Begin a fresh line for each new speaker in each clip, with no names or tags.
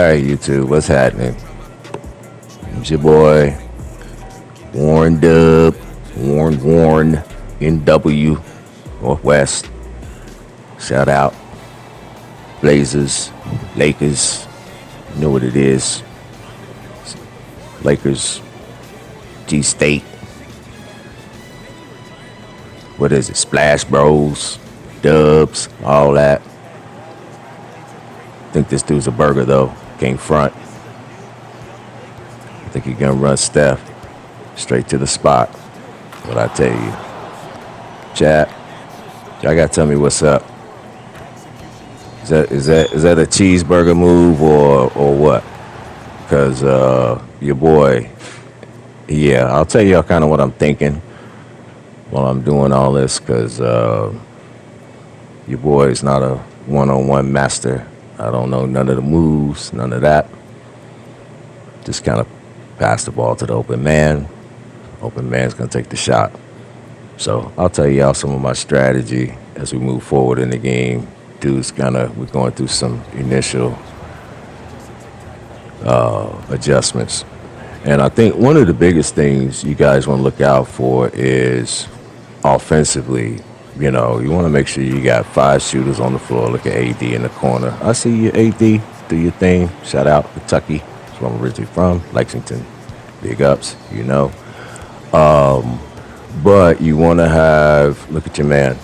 right, YouTube, what's happening? It's your boy, Warren Dub, Warren, NW, Northwest. Shout out, Blazers, Lakers. You know what it is. Lakers, G-State. What is it? Splash Bros, Dubs, all that. I think this dude's a burger, though. Came front. I think he's going to run Steph straight to the spot. What I tell you. Chat, y'all got to tell me what's up. Is that a cheeseburger move or what? Because your boy, yeah, I'll tell y'all kind of what I'm thinking while I'm doing all this, because your boy is not a one-on-one master. I don't know none of the moves, none of that. Just kind of pass the ball to the open man. Open man's going to take the shot. So I'll tell y'all some of my strategy as we move forward in the game. We're going through some initial adjustments. And I think one of the biggest things you guys want to look out for is offensively. You know, you want to make sure you got 5 shooters on the floor. Look at AD in the corner. I see you, AD. Do your thing. Shout out Kentucky. That's where I'm originally from. Lexington. Big ups, you know. But you want to have, look at your man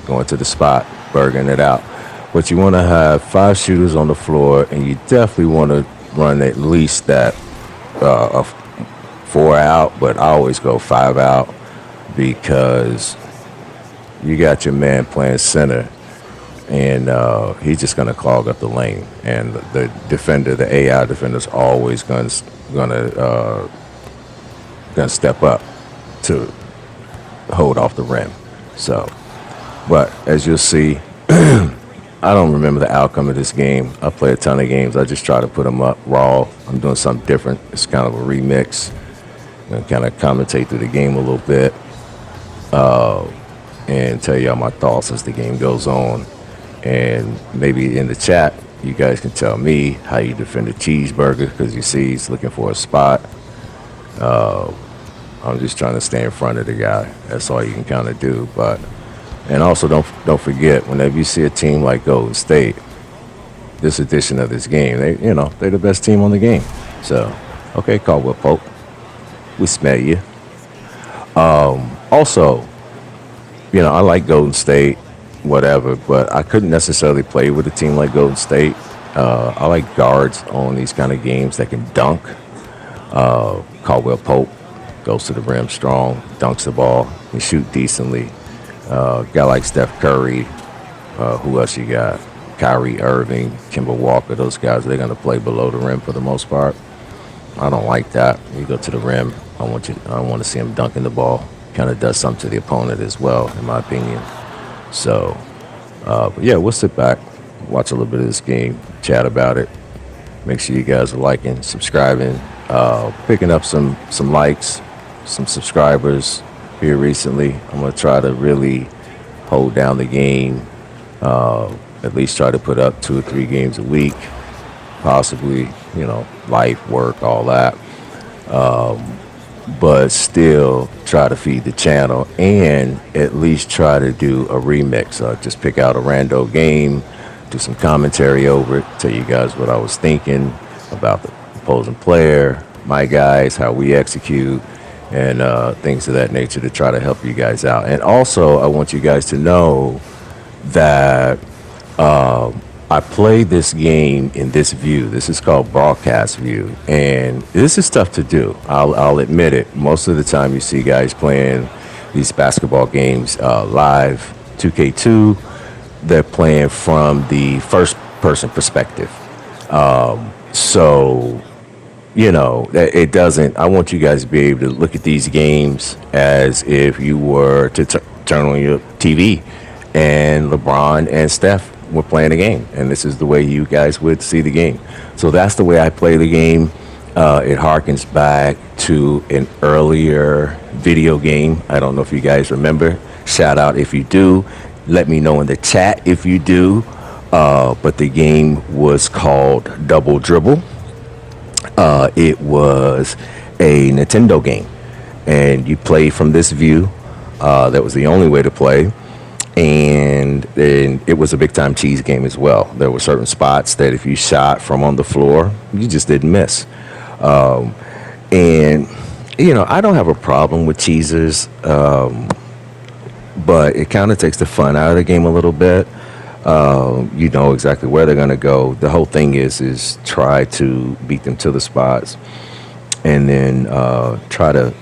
going to the spot, burging it out. But you want to have 5 shooters on the floor, and you definitely want to run at least that 4 out, but I always go 5 out because you got your man playing center, and he's just going to clog up the lane. And the defender, the AI defender's always going to step up to hold off the rim. So, but as you'll see, I don't remember the outcome of this game. I play a ton of games. I just try to put them up raw. I'm doing something different. It's kind of a remix. I'm going to kind of commentate through the game a little bit and tell y'all my thoughts as the game goes on. And maybe in the chat, you guys can tell me how you defend a cheeseburger, because you see he's looking for a spot. I'm just trying to stay in front of the guy. That's all you can kind of do. And also don't forget, whenever you see a team like Golden State, this edition of this game, they're the best team on the game. So, okay, Caldwell Pope, we smell you. Also, I like Golden State, whatever, but I couldn't necessarily play with a team like Golden State. I like guards on these kind of games that can dunk. Caldwell Pope goes to the rim strong, dunks the ball, and shoot decently. Guy like Steph Curry, who else you got? Kyrie Irving, Kemba Walker, those guys, they're going to play below the rim for the most part. I don't like that. You go to the rim, I want to see him dunking the ball. Kind of does something to the opponent as well, in my opinion. So, but yeah, we'll sit back, watch a little bit of this game, chat about it. Make sure you guys are liking, subscribing, picking up some likes, some subscribers here recently. I'm going to try to really hold down the game, at least try to put up 2 or 3 games a week, possibly, life, work, all that. But still try to feed the channel and at least try to do a remix. Just pick out a rando game, do some commentary over it, tell you guys what I was thinking about the opposing player, my guys, how we execute, and things of that nature to try to help you guys out. And also, I want you guys to know that I played this game in this view. This is called broadcast view, and this is tough to do. I'll admit it. Most of the time you see guys playing these basketball games live, 2K2, they're playing from the first person perspective. So, it doesn't, I want you guys to be able to look at these games as if you were to turn on your TV and LeBron and Steph were playing a game, and this is the way you guys would see the game. So that's the way I play the game. It harkens back to an earlier video game. I don't know if you guys remember. Shout out if you do. Let me know in the chat if you do. But the game was called Double Dribble. It was a Nintendo game, and you play from this view. That was the only way to play, and then it was a big time cheese game as well. There were certain spots that if you shot from on the floor, you just didn't miss. And I don't have a problem with cheeses, but it kind of takes the fun out of the game a little bit. You know exactly where they're going to go. The whole thing is try to beat them to the spots, and then try to,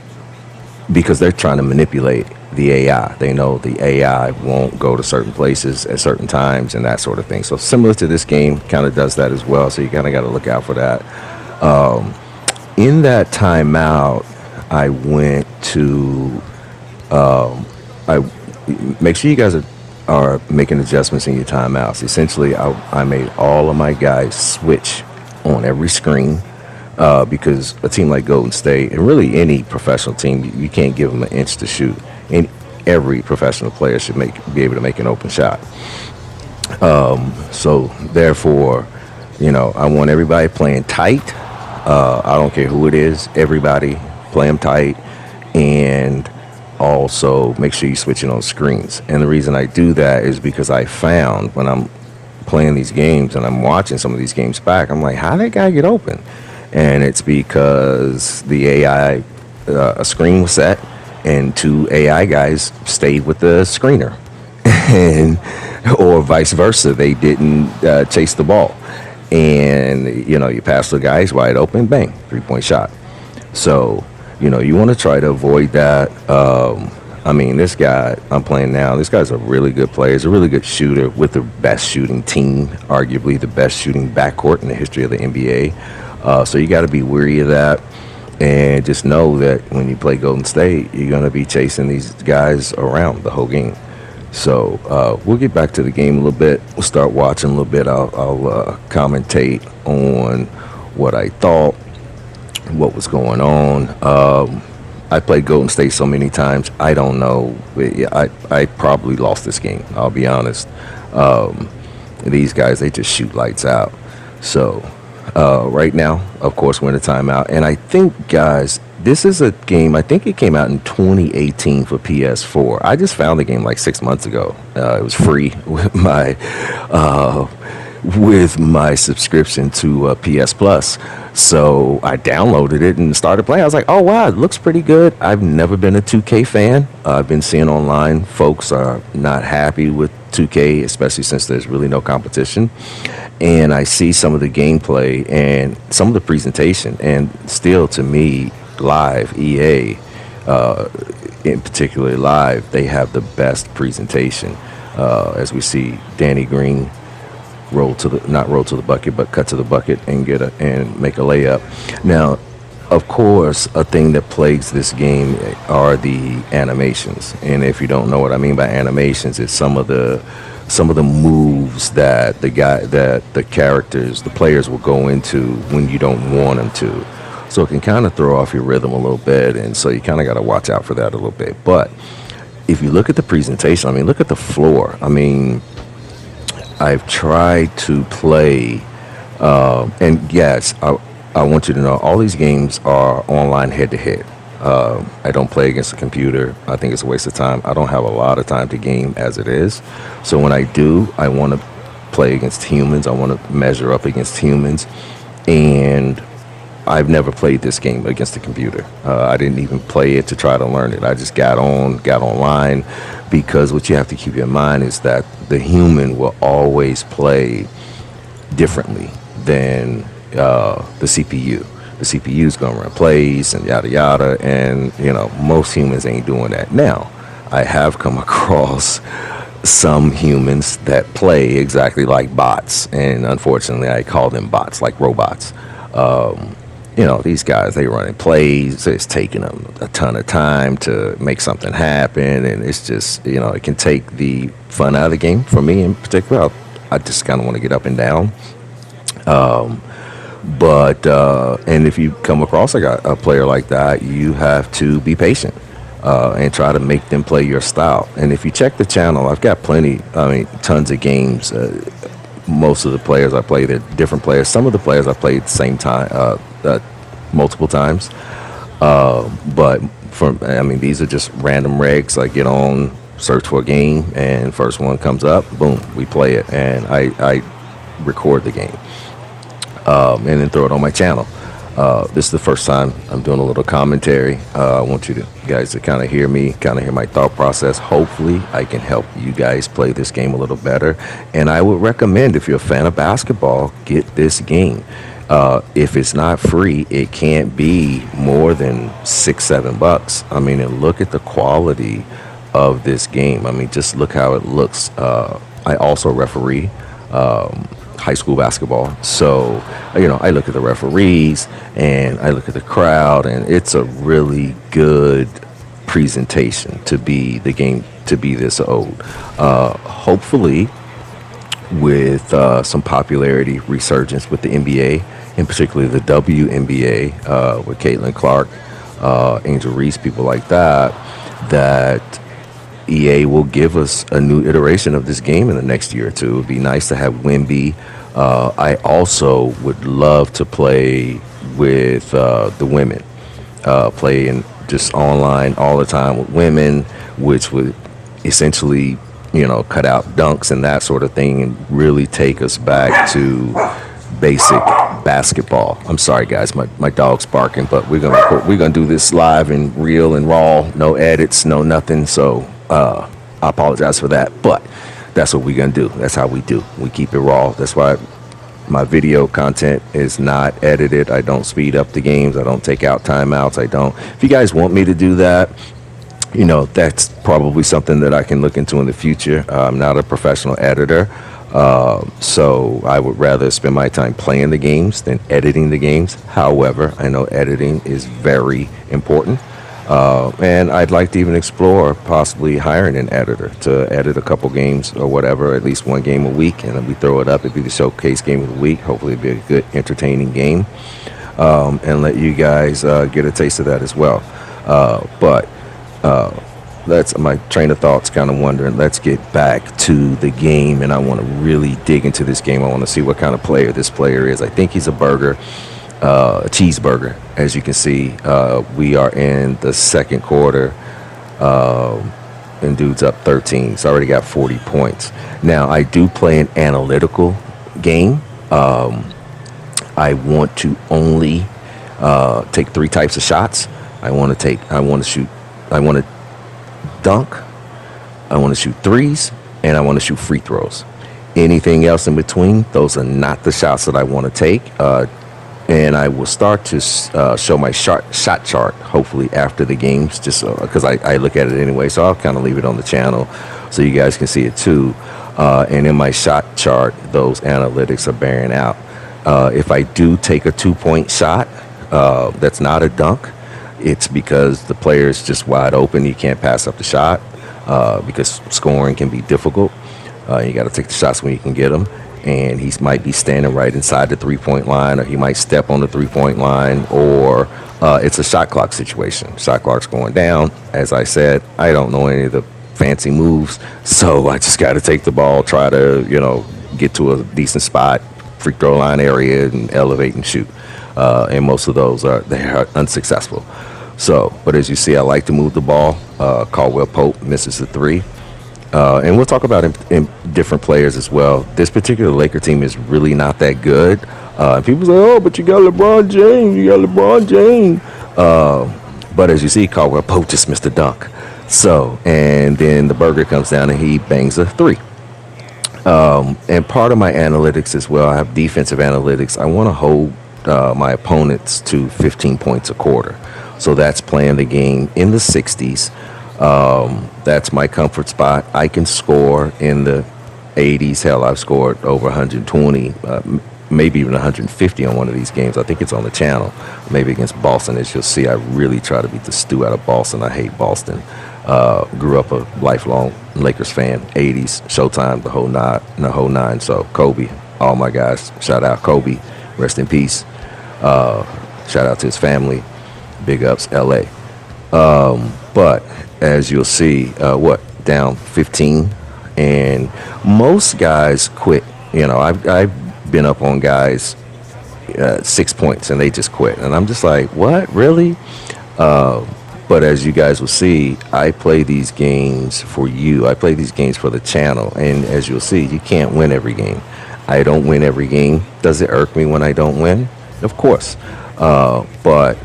because they're trying to manipulate the AI. They know the AI won't go to certain places at certain times and that sort of thing. So similar to this game, kind of does that as well. So you kind of got to look out for that. In that timeout, I went to. I make sure you guys are making adjustments in your timeouts. Essentially, I made all of my guys switch on every screen, because a team like Golden State, and really any professional team, you can't give them an inch to shoot. And every professional player should be able to make an open shot. So therefore, I want everybody playing tight. I don't care who it is. Everybody play them tight, and also make sure you're switching on screens. And the reason I do that is because I found when I'm playing these games and I'm watching some of these games back, I'm like, how did that guy get open? And it's because the AI, a screen was set, and two AI guys stayed with the screener, and or vice versa. They didn't chase the ball, and you pass the guy, he's wide open, bang, 3-point shot. So you want to try to avoid that. This guy I'm playing now, this guy's a really good player. He's a really good shooter with the best shooting team, arguably the best shooting backcourt in the history of the NBA. So you got to be wary of that, and just know that when you play Golden State, you're going to be chasing these guys around the whole game. So we'll get back to the game a little bit. We'll start watching a little bit. I'll commentate on what I thought, what was going on. I played Golden State so many times, I don't know. I probably lost this game, I'll be honest. These guys, they just shoot lights out. So right now, of course, we're in a timeout. And I think, guys, this is a game, I think it came out in 2018 for PS4. I just found the game like 6 months ago. It was free with my subscription to PS Plus. So I downloaded it and started playing. I was like, oh, wow, it looks pretty good. I've never been a 2K fan. I've been seeing online folks are not happy with 2K, especially since there's really no competition. And I see some of the gameplay and some of the presentation. And still, to me, Live, EA, in particular Live, they have the best presentation. As we see Danny Green not roll to the bucket, but cut to the bucket and and make a layup. Now, of course, a thing that plagues this game are the animations. And if you don't know what I mean by animations, it's some of the moves that the characters, the players will go into when you don't want them to. So it can kind of throw off your rhythm a little bit, and so you kind of got to watch out for that a little bit. But if you look at the presentation, look at the floor. I've tried to play, and yes, I want you to know all these games are online head-to-head. I don't play against a computer. I think it's a waste of time. I don't have a lot of time to game as it is. So when I do, I want to play against humans. I want to measure up against humans. And I've never played this game against a computer. I didn't even play it to try to learn it. I just got online, because what you have to keep in mind is that the human will always play differently than the CPU. The CPU is going to run plays and yada yada, and most humans ain't doing that. Now, I have come across some humans that play exactly like bots, and unfortunately, I call them bots, like robots. These guys, they running plays. It's taking them a ton of time to make something happen, and it's just, it can take the fun out of the game. For me in particular, I just kind of want to get up and down. And if you come across a player like that, you have to be patient and try to make them play your style. And if you check the channel, I've got tons of games. most of the players I play, they're different players. Some of the players I played at the same time, multiple times. But these are just random regs. I get on, search for a game, and first one comes up, boom, we play it, and I record the game, and then throw it on my channel. This is the first time I'm doing a little commentary. I want you guys to kind of hear me, kind of hear my thought process. Hopefully, I can help you guys play this game a little better. And I would recommend, if you're a fan of basketball, get this game. If it's not free, it can't be more than $6-7. I mean, and look at the quality of this game. I mean, just look how it looks. I also referee high school basketball, so I look at the referees and I look at the crowd, and it's a really good presentation to be the game to be this old. Hopefully, with some popularity resurgence with the NBA, and particularly the WNBA, with Caitlin Clark, Angel Reese, people like that, that EA will give us a new iteration of this game in the next year or two. It would be nice to have Wemby. I also would love to play with the women, playing just online all the time with women, which would essentially, cut out dunks and that sort of thing and really take us back to basic basketball. I'm sorry, guys, my dog's barking, but we're gonna do this live and real and raw, no edits, no nothing. So I apologize for that, but that's what we're gonna do. That's how we do. We keep it raw. That's why my video content is not edited. I don't speed up the games. I don't take out timeouts. I don't. If you guys want me to do that, that's probably something that I can look into in the future. I'm not a professional editor, so I would rather spend my time playing the games than editing the games. However, I know editing is very important. And I'd like to even explore possibly hiring an editor to edit a couple games or whatever, at least one game a week, and then we throw it up. It'd be the showcase game of the week. Hopefully it'd be a good, entertaining game, and let you guys get a taste of that as well. But that's my train of thoughts, kind of wondering, let's get back to the game, and I want to really dig into this game. I want to see what kind of player this player is. I think he's a cheeseburger. As you can see, we are in the second quarter, and dude's up 13. He's already got 40 points. Now, I do play an analytical game. I want to only take three types of shots. I want to dunk, I want to shoot threes, and I want to shoot free throws. Anything else in between, those are not the shots that I want to take. And I will start to show my shot chart, hopefully, after the games, just because I look at it anyway. So I'll kind of leave it on the channel so you guys can see it too. And in my shot chart, those analytics are bearing out. If I do take a 2-point shot, that's not a dunk. It's because the player is just wide open. You can't pass up the shot because scoring can be difficult. You got to take the shots when you can get them. And he might be standing right inside the 3-point line, or he might step on the 3-point line, or it's a shot clock situation. Shot clock's going down. As I said, I don't know any of the fancy moves, so I just got to take the ball, try to, get to a decent spot, free throw line area, and elevate and shoot. And most of those are unsuccessful. So, but as you see, I like to move the ball. Caldwell Pope misses the three. And we'll talk about in different players as well. This particular Laker team is really not that good. People say, oh, but you got LeBron James. But as you see, Caldwell Pope just missed a dunk. So, and then the burger comes down and he bangs a three. And part of my analytics as well, I have defensive analytics. I want to hold my opponents to 15 points a quarter. So that's playing the game in the 60s. That's my comfort spot. I can score in the 80s. Hell, I've scored over 120, maybe even 150 on one of these games. I think it's on the channel. Maybe against Boston. As you'll see, I really try to beat the stew out of Boston. I hate Boston. Grew up a lifelong Lakers fan. 80s, Showtime, the whole nine. So Kobe, all my guys. Shout out Kobe. Rest in peace. Shout out to his family. Big ups, LA. But as you'll see, down 15, and most guys quit I've been up on guys 6 points and they just quit, and I'm just like, what, really? But as you guys will see, I play these games for you. I play these games for the channel, and as you'll see, you can't win every game. I don't win every game. Does it irk me when I don't win? Of course, but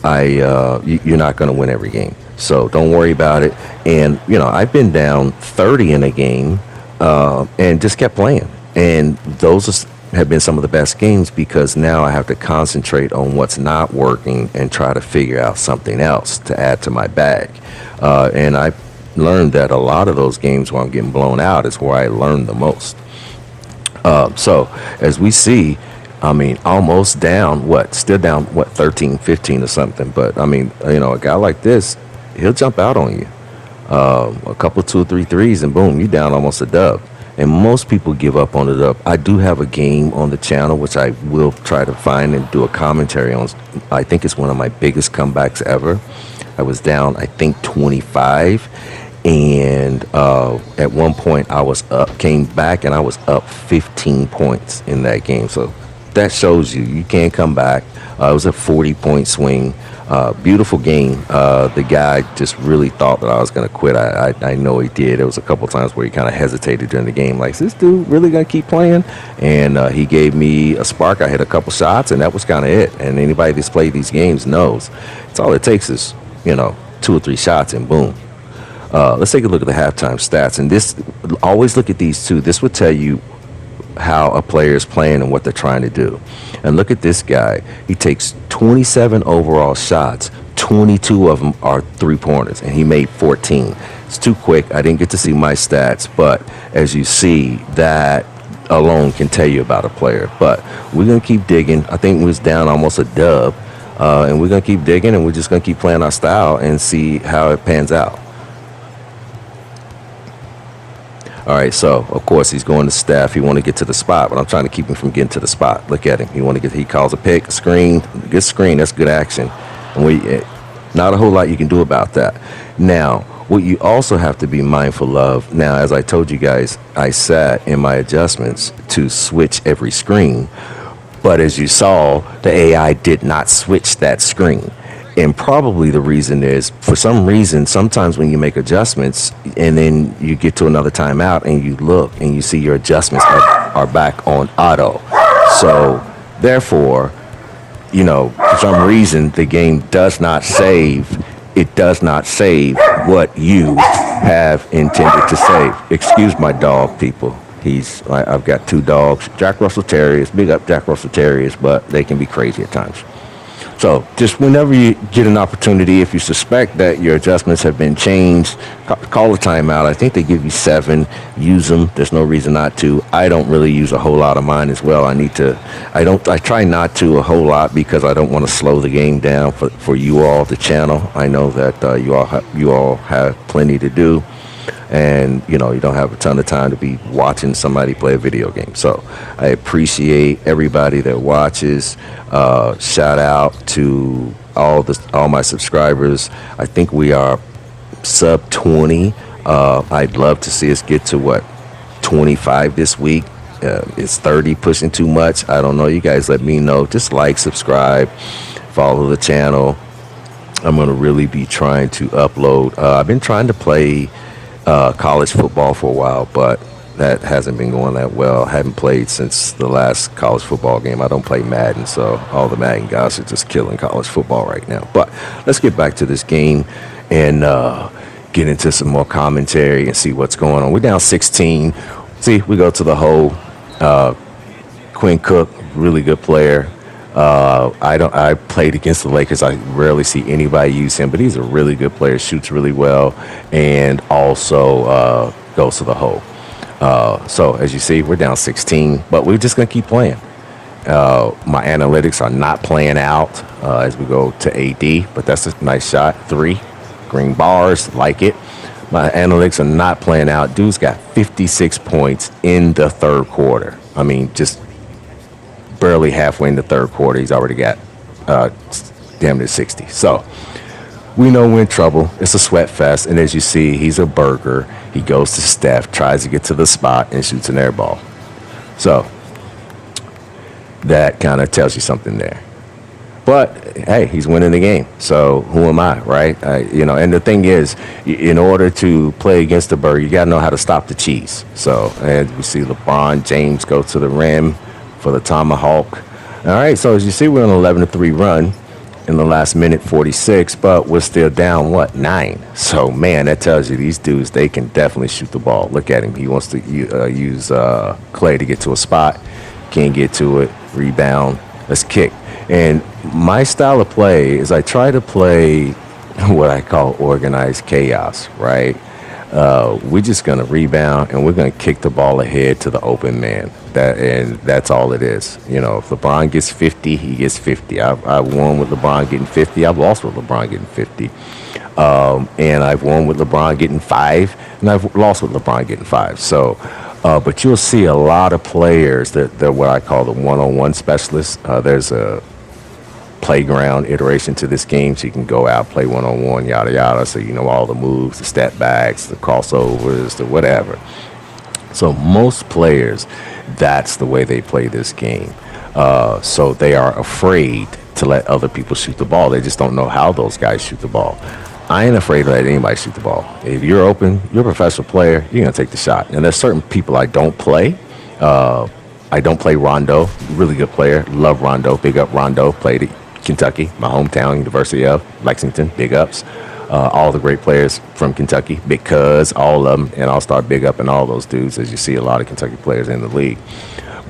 you're not going to win every game, so don't worry about it. And I've been down 30 in a game, and just kept playing, and have been some of the best games because now I have to concentrate on what's not working and try to figure out something else to add to my bag. And I learned that a lot of those games where I'm getting blown out is where I learn the most. So as we see, almost down, still down, 13, 15 or something. But a guy like this, he'll jump out on you. A couple, 2 or 3 threes, and boom, you down almost a dub. And most people give up on the dub. I do have a game on the channel, which I will try to find and do a commentary on. I think it's one of my biggest comebacks ever. I was down, I think, 25. And at one point I was up, came back, and I was up 15 points in that game. So that shows you can come back. It was a 40-point swing. Beautiful game. The guy just really thought that I was going to quit. I know he did. There was a couple times where he kind of hesitated during the game, like, is this dude really going to keep playing? And he gave me a spark. I hit a couple shots, and that was kind of it. And anybody that's played these games knows it's all it takes is 2 or 3 shots, and boom. Let's take a look at the halftime stats. And this, always look at these two. This would tell you how a player is playing and what they're trying to do. And look at this guy. He takes 27 overall shots. 22 of them are 3-pointers, and he made 14. It's too quick. I didn't get to see my stats, but as you see, that alone can tell you about a player. But we're going to keep digging. I think we was down almost a dub, and we're going to keep digging, and we're just going to keep playing our style and see how it pans out. All right, so of course he's going to Steph. He want to get to the spot, but I'm trying to keep him from getting to the spot. Look at him. He calls a pick, a screen, good screen. That's good action. And not a whole lot you can do about that. Now, what you also have to be mindful of, now, as I told you guys, I sat in my adjustments to switch every screen, but as you saw, the AI did not switch that screen. And probably the reason is, for some reason, sometimes when you make adjustments and then you get to another timeout and you look and you see your adjustments are back on auto. So therefore, for some reason, the game does not save. It does not save what you have intended to save. Excuse my dog, people. I've got 2 dogs, Jack Russell Terriers, big up Jack Russell Terriers, but they can be crazy at times. So just whenever you get an opportunity, if you suspect that your adjustments have been changed, call a timeout. I think they give you 7. Use them. There's no reason not to. I don't really use a whole lot of mine as well. I try not to a whole lot because I don't want to slow the game down for you all, the channel. I know that you all have plenty to do. And you don't have a ton of time to be watching somebody play a video game. So I appreciate everybody that watches. Shout out to all my subscribers. I think we are sub 20. I'd love to see us get to 25 this week. Is 30 pushing too much? I don't know. You guys let me know. Just like, subscribe, follow the channel. I'm going to really be trying to upload. I've been trying to play college football for a while, but that hasn't been going that well. Haven't played since the last college football game. I don't play Madden, so all the Madden guys are just killing college football right now. But let's get back to this game and get into some more commentary and see what's going on. We're down 16. See, we go to the hole. Quinn Cook, really good player. I played against the Lakers. I rarely see anybody use him, but he's a really good player, shoots really well, and also goes to the hole. So as you see, we're down 16, but we're just going to keep playing. My analytics are not playing out as we go to AD, but that's a nice shot. 3 green bars, like it. My analytics are not playing out. Dude's got 56 points in the third quarter. I mean, just barely halfway in the third quarter, he's already got damn near 60. So we know we're in trouble. It's a sweat fest, and as you see, he's a burger. He goes to Steph, tries to get to the spot, and shoots an air ball. So that kind of tells you something there. But hey, he's winning the game. So who am I, right? And the thing is, in order to play against the bird, you got to know how to stop the cheese. So, and we see LeBron James go to the rim for the tomahawk. All right. So as you see, we're on an 11-3 run in the last minute 46, but we're still down 9. So man, that tells you these dudes, they can definitely shoot the ball. Look at him. He wants to use Clay to get to a spot. Can't get to it. Rebound. Let's kick. And my style of play is I try to play what I call organized chaos, right? We're just going to rebound and we're going to kick the ball ahead to the open man. And that's all it is. If LeBron gets 50, he gets 50. I've won with LeBron getting 50. I've lost with LeBron getting 50. And I've won with LeBron getting 5. And I've lost with LeBron getting 5. So, but you'll see a lot of players that they're what I call the one-on-one specialists. There's a playground iteration to this game, so you can go out, play one-on-one, yada yada, so you know all the moves, the step backs, the crossovers, the whatever. So most players, that's the way they play this game. So they are afraid to let other people shoot the ball. They just don't know how those guys shoot the ball. I ain't afraid to let anybody shoot the ball. If you're open, you're a professional player, you're going to take the shot. And there's certain people I don't play. I don't play Rondo, really good player. Love Rondo, big up Rondo, played at Kentucky, my hometown, University of Lexington, big ups. All the great players from Kentucky, because all of them, and I'll start big up in all those dudes, as you see a lot of Kentucky players in the league.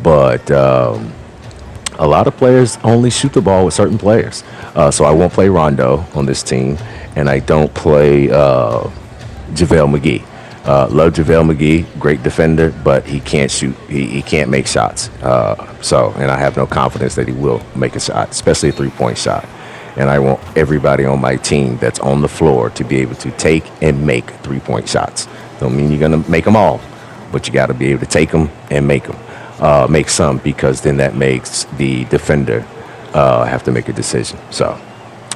But a lot of players only shoot the ball with certain players. So I won't play Rondo on this team, and I don't play JaVale McGee. Love JaVale McGee, great defender, but he can't shoot. He can't make shots. And I have no confidence that he will make a shot, especially a three-point shot. And I want everybody on my team that's on the floor to be able to take and make three-point shots. Don't mean you're going to make them all, but you got to be able to take them and make them. Make some, because then that makes the defender have to make a decision. So,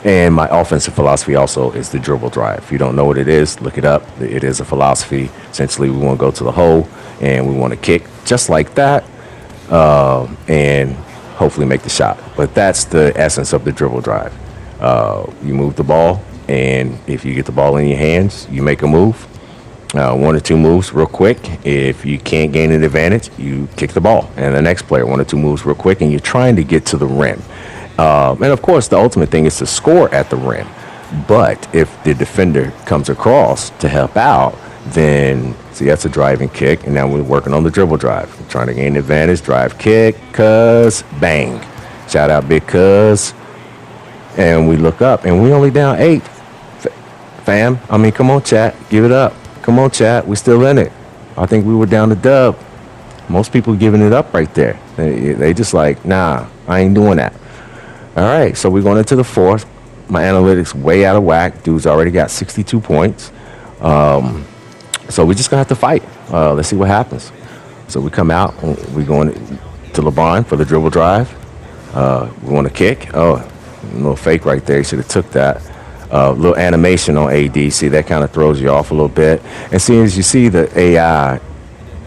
and my offensive philosophy also is the dribble drive. If you don't know what it is, look it up. It is a philosophy. Essentially, we want to go to the hole and we want to kick just like that and hopefully make the shot. But that's the essence of the dribble drive. You move the ball, and if you get the ball in your hands, you make a move. 1 or 2 moves real quick. If you can't gain an advantage, you kick the ball. And the next player, 1 or 2 moves real quick, and you're trying to get to the rim. And of course, the ultimate thing is to score at the rim. But if the defender comes across to help out, then see, that's a driving kick. And now we're working on the dribble drive. We're trying to gain an advantage, drive kick, cuz, bang. Shout out Big Cuz. And we look up, and we only down 8. Fam, I mean, come on, chat, give it up. Come on, chat, we're still in it. I think we were down to dub. Most people giving it up right there. They just like, nah, I ain't doing that. All right, so we're going into the 4th. My analytics way out of whack. Dude's already got 62 points. So we're just going to have to fight. Let's see what happens. So we come out. We're going to LeBron for the dribble drive. We want to kick. Oh, a little fake right there. He should have took that. Little animation on AD. See, that kind of throws you off a little bit. And see, as you see the AI,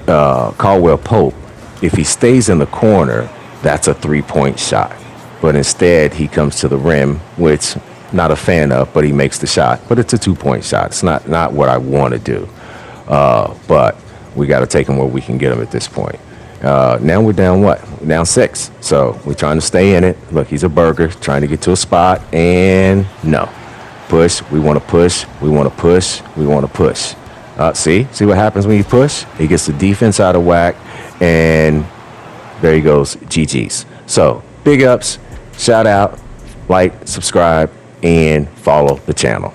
Caldwell Pope, if he stays in the corner, that's a 3-point shot. But instead, he comes to the rim, which not a fan of, but he makes the shot. But it's a 2-point shot. It's not what I want to do. But we got to take him where we can get him at this point. Now we're down what? We're down 6. So we're trying to stay in it. Look, he's a burger, trying to get to a spot, and no. Push. We want to push. We want to push. We want to push. See what happens when you push? He gets the defense out of whack, and there he goes. GG's. So big ups. Shout out, like, subscribe, and follow the channel.